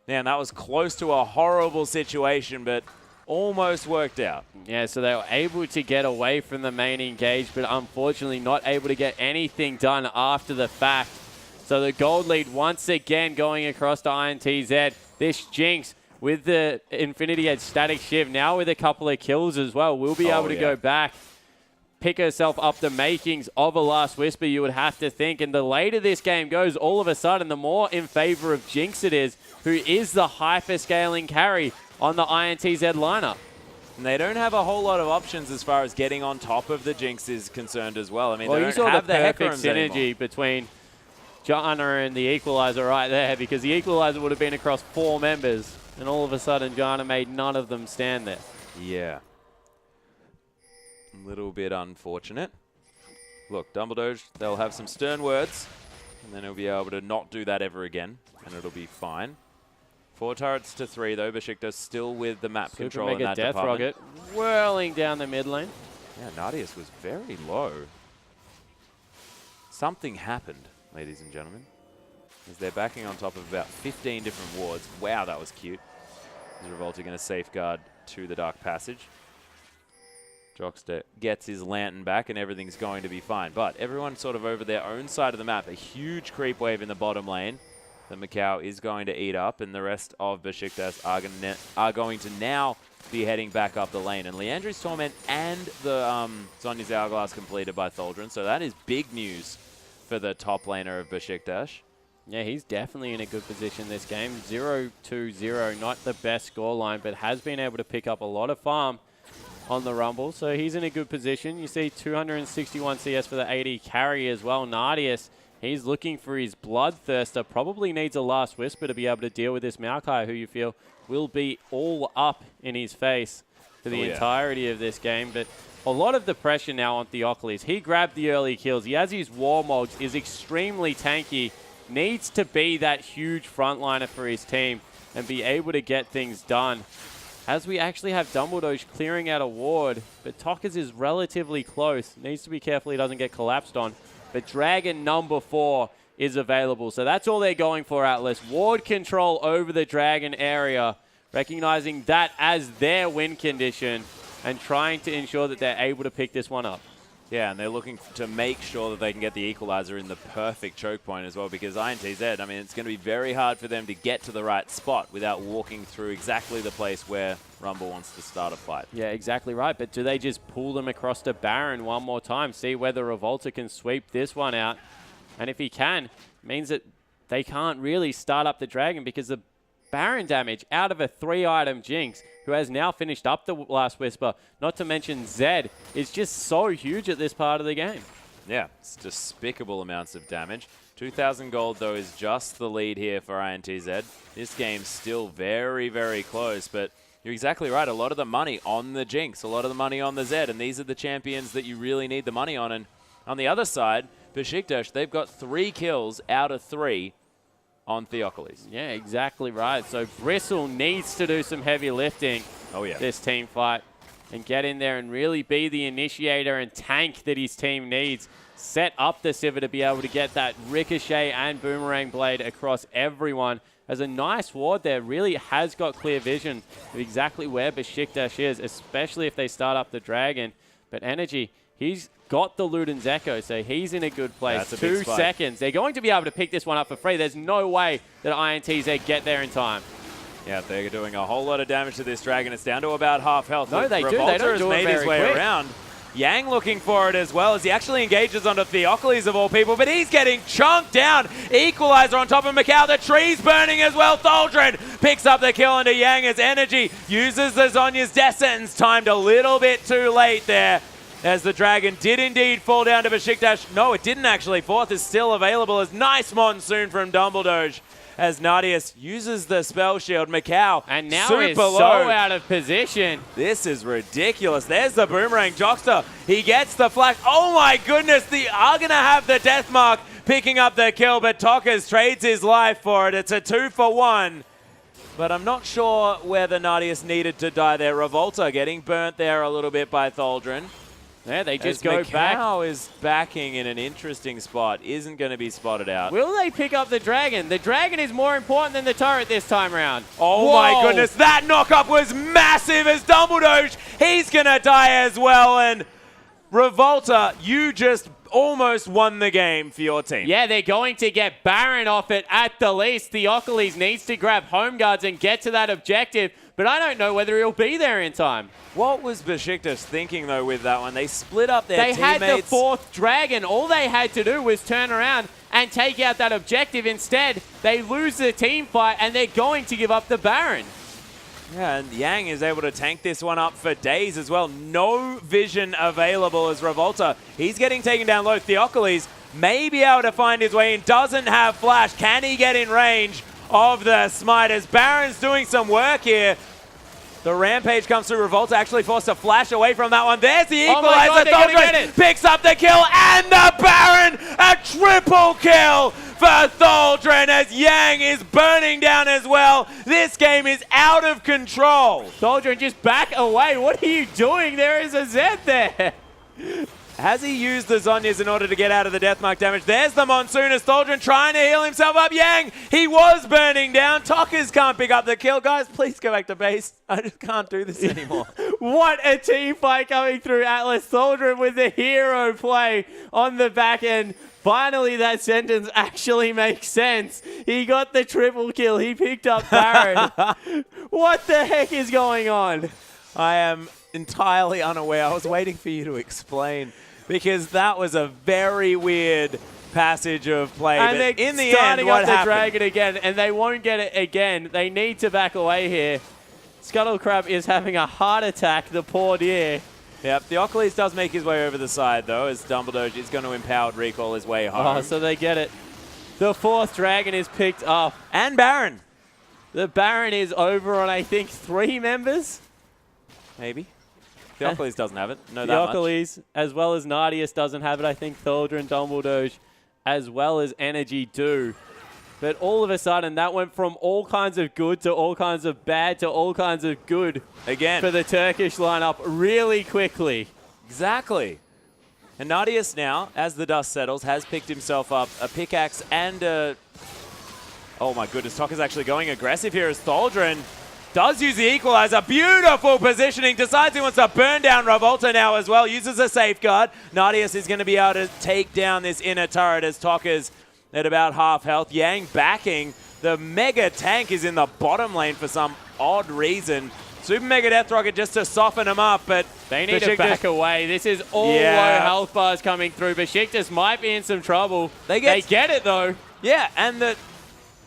[SPEAKER 1] man, that was close to a horrible situation, but almost worked out.
[SPEAKER 2] Yeah, so they were able to get away from the main engage, but unfortunately not able to get anything done after the fact. So the gold lead once again going across to INTZ. This Jinx with the Infinity Edge Static Shiv, now with a couple of kills as well, will be able to go back, pick herself up the makings of a Last Whisper, you would have to think. And the later this game goes, all of a sudden, the more in favor of Jinx it is, who is the hyper-scaling carry on the INTZ lineup.
[SPEAKER 1] And they don't have a whole lot of options as far as getting on top of the Jinx is concerned as well. I mean,
[SPEAKER 2] well,
[SPEAKER 1] they
[SPEAKER 2] you
[SPEAKER 1] don't
[SPEAKER 2] saw
[SPEAKER 1] have
[SPEAKER 2] the
[SPEAKER 1] the
[SPEAKER 2] perfect
[SPEAKER 1] Heckrooms
[SPEAKER 2] synergy
[SPEAKER 1] anymore
[SPEAKER 2] between Jana and the Equalizer right there, because the Equalizer would have been across 4 members, and all of a sudden Jana made none of them stand there.
[SPEAKER 1] Yeah. A little bit unfortunate. Look, Dumbledore, they'll have some stern words, and then he'll be able to not do that ever again, and it'll be fine. 4 turrets to 3, though. Beşiktaş still with the map
[SPEAKER 2] Super
[SPEAKER 1] control
[SPEAKER 2] Mega
[SPEAKER 1] in that
[SPEAKER 2] Death
[SPEAKER 1] department.
[SPEAKER 2] Rocket whirling down the mid lane.
[SPEAKER 1] Yeah, Nadius was very low. Something happened, ladies and gentlemen, as they're backing on top of about 15 different wards. Wow, that was cute. Is Revolta going to safeguard to the Dark Passage? Jockster gets his lantern back and everything's going to be fine. But everyone sort of over their own side of the map. A huge creep wave in the bottom lane that Macau is going to eat up, and the rest of Beşiktaş are going to now be heading back up the lane. And Leandri's Torment and the Sonya's Hourglass completed by Tholdren, so that is big news for the top laner of Beşiktaş.
[SPEAKER 2] Yeah, he's definitely in a good position this game. 0-2-0, not the best scoreline, but has been able to pick up a lot of farm on the Rumble, so he's in a good position. You see 261 CS for the AD carry as well. Nadius, he's looking for his Bloodthirster. Probably needs a Last Whisper to be able to deal with this Maokai, who you feel will be all up in his face for the entirety of this game. But a lot of the pressure now on Theocles. He grabbed the early kills. He has his Warmogs, is extremely tanky, needs to be that huge frontliner for his team and be able to get things done. As we actually have Dumbledore clearing out a ward, but Tokas is relatively close. Needs to be careful he doesn't get collapsed on. But Dragon number 4 is available. So that's all they're going for, Atlas. Ward control over the Dragon area, recognizing that as their win condition and trying to ensure that they're able to pick this one up.
[SPEAKER 1] Yeah, and they're looking to make sure that they can get the Equalizer in the perfect choke point as well, because INTZ, I mean, it's going to be very hard for them to get to the right spot without walking through exactly the place where Rumble wants to start a fight.
[SPEAKER 2] Yeah, exactly right. But do they just pull them across to Baron one more time, see whether Revolta can sweep this one out? And if he can, it means that they can't really start up the Dragon, because the Baron damage out of a 3-item Jinx, who has now finished up the Last Whisper, not to mention Zed, is just so huge at this part of the game.
[SPEAKER 1] Yeah, it's despicable amounts of damage. 2,000 gold, though, is just the lead here for INTZ. This game's still very, very close, but you're exactly right. A lot of the money on the Jinx, a lot of the money on the Zed, and these are the champions that you really need the money on. And on the other side, Beşiktaş, they've got 3 kills out of 3 on Theocles.
[SPEAKER 2] Yeah, exactly right. So Bristle needs to do some heavy lifting this team fight and get in there and really be the initiator and tank that his team needs. Set up the Sivir to be able to get that Ricochet and Boomerang Blade across everyone. As a nice ward there, really has got clear vision of exactly where Beşiktaş is, especially if they start up the Dragon. But Energy, he's got the Luden's Echo, so he's in a good place. 2 seconds. They're going to be able to pick this one up for free. There's no way that INTZ get there in time.
[SPEAKER 1] Yeah, they're doing a whole lot of damage to this dragon. It's down to about half health.
[SPEAKER 2] No, they do. They
[SPEAKER 1] Revolta
[SPEAKER 2] don't
[SPEAKER 1] has
[SPEAKER 2] do it
[SPEAKER 1] made his
[SPEAKER 2] very
[SPEAKER 1] way
[SPEAKER 2] quick.
[SPEAKER 1] around. Yang looking for it as well as he actually engages onto Theocles of all people, but he's getting chunked down. Equalizer on top of Macau. The tree's burning as well. Tholdren picks up the kill into Yang as Energy uses the Zhonya's death sentence, timed a little bit too late there. As the dragon did indeed fall down to Beşiktaş. No, it didn't actually. Fourth is still available as nice Monsoon from Dumbledore. As Nadius uses the spell shield. Macau
[SPEAKER 2] and now
[SPEAKER 1] super
[SPEAKER 2] is
[SPEAKER 1] low.
[SPEAKER 2] so out of position.
[SPEAKER 1] This is ridiculous. There's the boomerang. Jockster, he gets the flash. Oh my goodness, they are going to have the death mark picking up the kill, but Tokas trades his life for it. It's a 2-for-1. But I'm not sure whether Nadius needed to die there. Revolta getting burnt there a little bit by Tholdren.
[SPEAKER 2] Yeah, they just
[SPEAKER 1] As
[SPEAKER 2] go back.
[SPEAKER 1] Macau is backing in an interesting spot. Isn't going to be spotted out.
[SPEAKER 2] Will they pick up the dragon? The dragon is more important than the turret this time around.
[SPEAKER 1] Oh
[SPEAKER 2] Whoa.
[SPEAKER 1] my goodness, that knockup was massive as Dumbledore, he's going to die as well. And Revolta, you just almost won the game for your team.
[SPEAKER 2] Yeah, they're going to get Baron off it at the least. Theocles needs to grab home guards and get to that objective, but I don't know whether he'll be there in time.
[SPEAKER 1] What was Beşiktaş thinking, though, with that one? They split up their teammates.
[SPEAKER 2] They had the fourth dragon. All they had to do was turn around and take out that objective. Instead, they lose the team fight, and they're going to give up the Baron.
[SPEAKER 1] Yeah, and Yang is able to tank this one up for days as well. No vision available as Revolta. He's getting taken down low. Theocles may be able to find his way in. Doesn't have flash. Can he get in range of the smite as Baron's doing some work here? The rampage comes through. Revolta actually forced to flash away from that one. There's the equalizer. Tholdren picks up the kill and the Baron. A triple kill for Tholdren as Yang is burning down as well. This game is out of control.
[SPEAKER 2] Tholdren, just back away. What are you doing? There is a Z there.
[SPEAKER 1] Has he used the Zhonya's in order to get out of the deathmark damage? There's the Monsoon as Tholdren trying to heal himself up. Yang, he was burning down. Tokas can't pick up the kill. Guys, please go back to base. I just can't do this anymore.
[SPEAKER 2] What a team fight coming through. Atlas Tholdren with the hero play on the back end. Finally, that sentence actually makes sense. He got the triple kill. He picked up Baron. What the heck is going on?
[SPEAKER 1] I am entirely unaware. I was waiting for you to explain because that was a very weird passage of play.
[SPEAKER 2] And
[SPEAKER 1] but
[SPEAKER 2] they're
[SPEAKER 1] in the
[SPEAKER 2] starting
[SPEAKER 1] end, what
[SPEAKER 2] up the
[SPEAKER 1] happened?
[SPEAKER 2] dragon again, and they won't get it again. They need to back away here. Scuttlecrab is having a heart attack, the poor dear.
[SPEAKER 1] Yep, Theocles does make his way over the side, though, as Dumbledore is going to empowered recall his way home.
[SPEAKER 2] Oh, so they get it. The fourth dragon is picked up.
[SPEAKER 1] And Baron.
[SPEAKER 2] The Baron is over on, I think, 3 members.
[SPEAKER 1] Maybe. Theocles doesn't have it. No, that much.
[SPEAKER 2] Theocles, as well as Nadius, doesn't have it. I think Tholdren, Dumbledore, as well as Energy do. But all of a sudden, that went from all kinds of good to all kinds of bad to all kinds of good.
[SPEAKER 1] Again.
[SPEAKER 2] For the Turkish lineup really quickly.
[SPEAKER 1] Exactly. And Nadius now, as the dust settles, has picked himself up a pickaxe and a... Oh my goodness, Toka's actually going aggressive here as Tholdren does use the equalizer. Beautiful positioning. Decides he wants to burn down Revolta now as well. Uses a safeguard. Nadius is going to be able to take down this inner turret as Toka's at about half health. Yang backing. The mega tank is in the bottom lane for some odd reason. Super Mega Death Rocket just to soften him up, but
[SPEAKER 2] they need to back away. This is all low health bars coming through. Beşiktaş might be in some trouble. They get it though.
[SPEAKER 1] Yeah, and the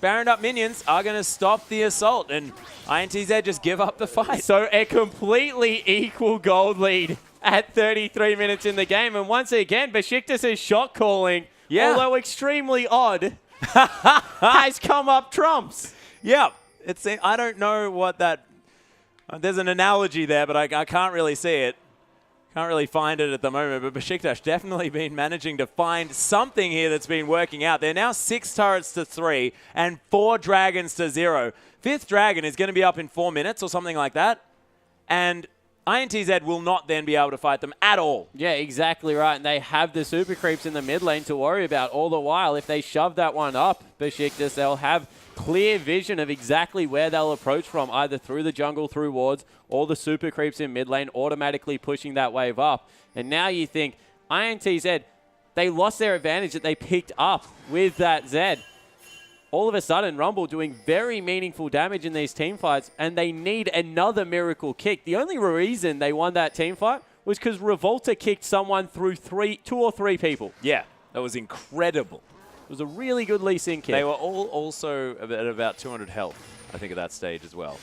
[SPEAKER 1] Baroned up minions are going to stop the assault, and INTZ just give up the fight.
[SPEAKER 2] So a completely equal gold lead at 33 minutes in the game. And once again, Beşiktaş's shot calling, although extremely odd, has come up trumps.
[SPEAKER 1] Yeah, I don't know what that... there's an analogy there, but I can't really see it. Can't really find it at the moment, but Beşiktaş definitely been managing to find something here that's been working out. They're now 6 turrets to 3 and 4 dragons to 0. 5th dragon is going to be up in 4 minutes or something like that, and INTZ will not then be able to fight them at all.
[SPEAKER 2] Yeah, exactly right, and they have the super creeps in the mid lane to worry about all the while. If they shove that one up, Beşiktaş, they'll have clear vision of exactly where they'll approach from, either through the jungle, through wards, or the super creeps in mid lane, automatically pushing that wave up. And now you think, INTZ, they lost their advantage that they picked up with that Z. all of a sudden, Rumble doing very meaningful damage in these team fights, and they need another miracle kick. The only reason they won that team fight was because Revolta kicked someone through 2 or 3 people.
[SPEAKER 1] Yeah, that was incredible.
[SPEAKER 2] It was a really good Lee Sin kick.
[SPEAKER 1] They were all also at about 200 health, I think, at that stage as well.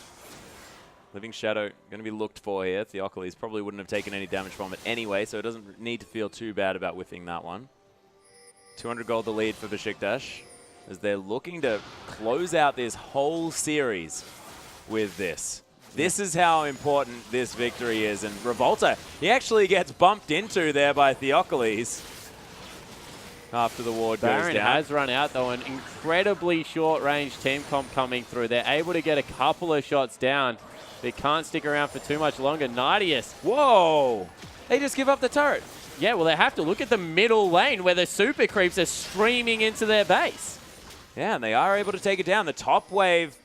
[SPEAKER 1] Living Shadow going to be looked for here. Theocles probably wouldn't have taken any damage from it anyway, so it doesn't need to feel too bad about whiffing that one. 200 gold the lead for Beşiktaş, as they're looking to close out this whole series with this. This is how important this victory is. And Revolta, he actually gets bumped into there by Theocles after the ward goes
[SPEAKER 2] Baron
[SPEAKER 1] down.
[SPEAKER 2] has run out, though. An incredibly short-range team comp coming through. They're able to get a couple of shots down. They can't stick around for too much longer. Nardius.
[SPEAKER 1] Whoa! They just give up the turret.
[SPEAKER 2] Yeah, well, they have to look at the middle lane where the super creeps are streaming into their base.
[SPEAKER 1] Yeah, and they are able to take it down. The top wave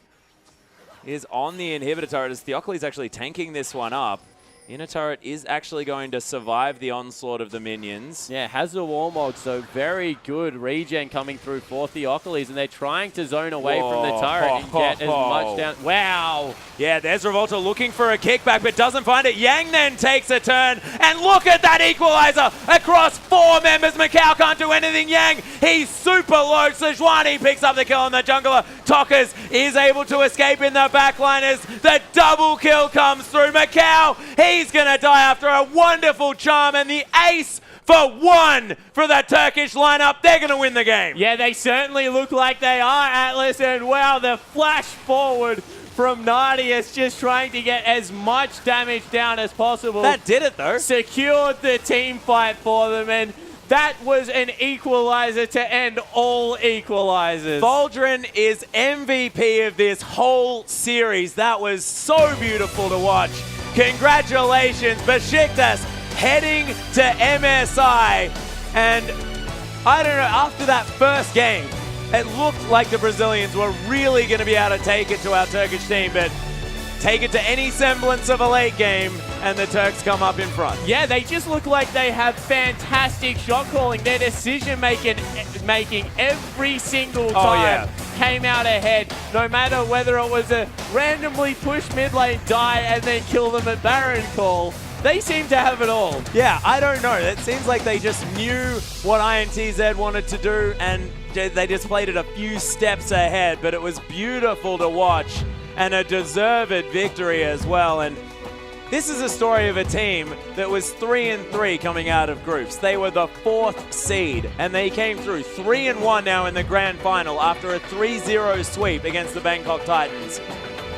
[SPEAKER 1] is on the inhibitor turret as Theocles actually tanking this one up. Inner turret is actually going to survive the onslaught of the minions.
[SPEAKER 2] Yeah, has the Warmog, so very good regen coming through for Theocles, and they're trying to zone away from the turret and get as much down. Wow!
[SPEAKER 1] Yeah, there's Revolta looking for a kickback, but doesn't find it. Yang then takes a turn, and look at that equalizer across 4 members. Macau can't do anything. Yang, he's super low. Sejuani picks up the kill on the jungler. Tokas is able to escape in the backline as the double kill comes through. Macau, he's going to die after a wonderful charm, and the ace for 1 for the Turkish lineup. They're going to win the game.
[SPEAKER 2] Yeah, they certainly look like they are, Atlas, and wow, the flash forward from Nardius, just trying to get as much damage down as possible.
[SPEAKER 1] That did it, though.
[SPEAKER 2] Secured the team fight for them, and that was an equalizer to end all equalizers.
[SPEAKER 1] Thaldrun is MVP of this whole series. That was so beautiful to watch. Congratulations, Beşiktaş heading to MSI. And I don't know, after that first game, it looked like the Brazilians were really going to be able to take it to our Turkish team, but take it to any semblance of a late game, and the Turks come up in front.
[SPEAKER 2] Yeah, they just look like they have fantastic shot calling. Their decision making every single time came out ahead, no matter whether it was a randomly push mid lane, die, and then kill them at Baron call. They seem to have it all.
[SPEAKER 1] Yeah, I don't know. It seems like they just knew what INTZ wanted to do, and they just played it a few steps ahead, but it was beautiful to watch, and a deserved victory as well. And this is a story of a team that was 3-3 coming out of groups. They were the 4th seed, and they came through 3-1 now in the grand final after a 3-0 sweep against the Bangkok Titans.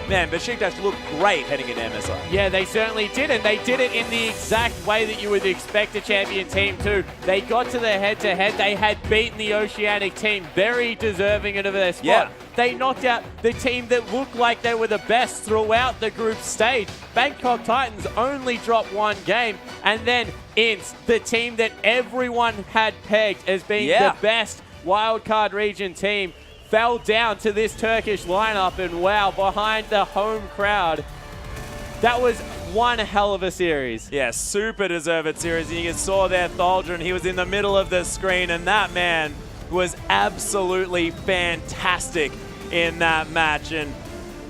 [SPEAKER 1] Man, Beşiktaş looked great heading into MSI.
[SPEAKER 2] Yeah, they certainly did, and they did it in the exact way that you would expect a champion team to. They got to the head-to-head. They had beaten the Oceanic team, very deserving of their spot. Yeah. They knocked out the team that looked like they were the best throughout the group stage. Bangkok Titans only dropped 1 game, and then INTZ, the team that everyone had pegged as being the best wildcard region team, fell down to this Turkish lineup, and wow, behind the home crowd, that was one hell of a series.
[SPEAKER 1] Yeah, super deserved series. And you saw there Thaldrun, he was in the middle of the screen, and that man was absolutely fantastic in that match. And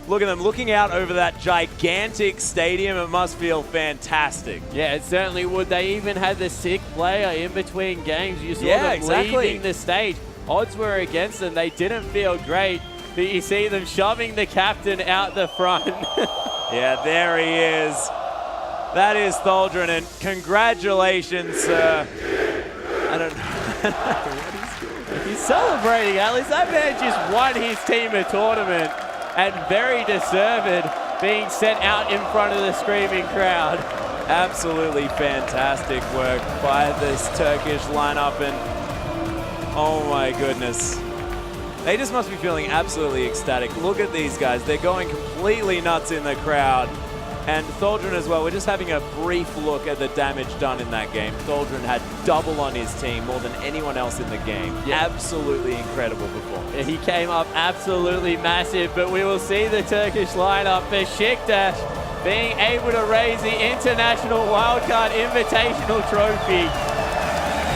[SPEAKER 1] look at them looking out over that gigantic stadium. It must feel fantastic.
[SPEAKER 2] Yeah, it certainly would. They even had the sick player in between games. You saw them leaving the stage. Odds were against them. They didn't feel great, but you see them shoving the captain out the front.
[SPEAKER 1] Yeah, there he is. That is Thaldrun, and congratulations, sir. I don't know what he's doing.
[SPEAKER 2] He's celebrating, Alex. That man just won his team a tournament, and very deserved, being sent out in front of the screaming crowd.
[SPEAKER 1] Absolutely fantastic work by this Turkish lineup, and oh my goodness. They just must be feeling absolutely ecstatic. Look at these guys. They're going completely nuts in the crowd. And Thaldrun as well. We're just having a brief look at the damage done in that game. Thaldrun had double on his team, more than anyone else in the game. Yeah. Absolutely incredible performance.
[SPEAKER 2] Yeah, he came up absolutely massive, but we will see the Turkish lineup. Beşiktaş being able to raise the International Wildcard Invitational Trophy.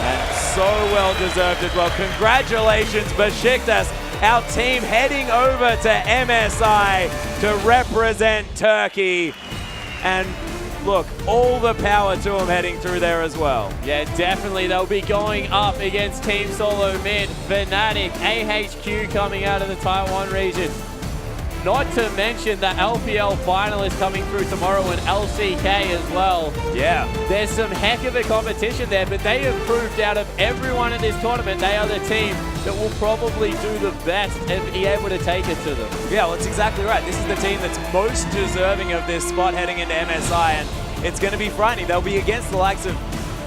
[SPEAKER 1] And so well deserved as well. Congratulations, Beşiktaş. our team heading over to MSI to represent Turkey. And look, all the power to them heading through there as well.
[SPEAKER 2] Yeah, definitely. They'll be going up against Team Solo Mid, Fnatic, AHQ coming out of the Taiwan region. Not to mention the LPL finalists coming through tomorrow and LCK as well.
[SPEAKER 1] Yeah.
[SPEAKER 2] There's some heck of a competition there, but they have proved out of everyone in this tournament, they are the team that will probably do the best and be able to take it to them.
[SPEAKER 1] Yeah, well, that's exactly right. This is the team that's most deserving of this spot heading into MSI, and it's going to be frightening. They'll be against the likes of,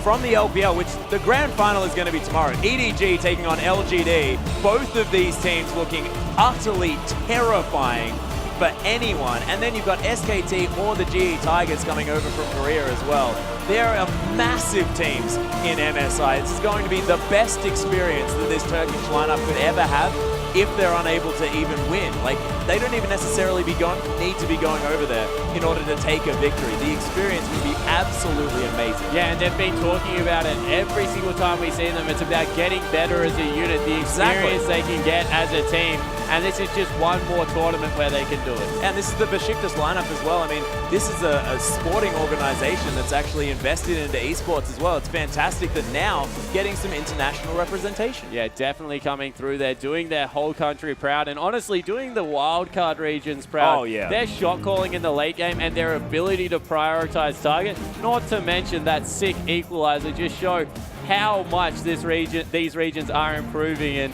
[SPEAKER 1] from the LPL, which the grand final is going to be tomorrow. EDG taking on LGD. Both of these teams looking utterly terrifying for anyone. And then you've got SKT or the GE Tigers coming over from Korea as well. There are massive teams in MSI. This is going to be the best experience that this Turkish lineup could ever have if they're unable to even win. Like, they don't even necessarily need to be going over there in order to take a victory. The experience would be absolutely amazing.
[SPEAKER 2] Yeah, and they've been talking about it every single time we see them. It's about getting better as a unit, the experience they can get as a team. And this is just one more tournament where they can do it.
[SPEAKER 1] And this is the Beşiktaş lineup as well. I mean, this is a sporting organization that's actually invested into esports as well. It's fantastic that now getting some international representation.
[SPEAKER 2] Yeah, definitely coming through there, doing their whole country proud, and honestly doing the wildcard regions proud.
[SPEAKER 1] Oh, yeah.
[SPEAKER 2] Their shot calling in the late game and their ability to prioritize target, not to mention that sick equalizer, just showed how much these regions are improving. And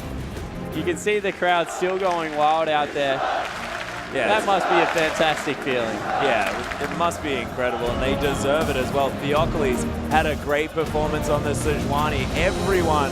[SPEAKER 2] you can see the crowd still going wild out there.
[SPEAKER 1] Yeah,
[SPEAKER 2] that must be a fantastic feeling.
[SPEAKER 1] Yeah, it must be incredible, and they deserve it as well. Theocles had a great performance on the Sejuani. Everyone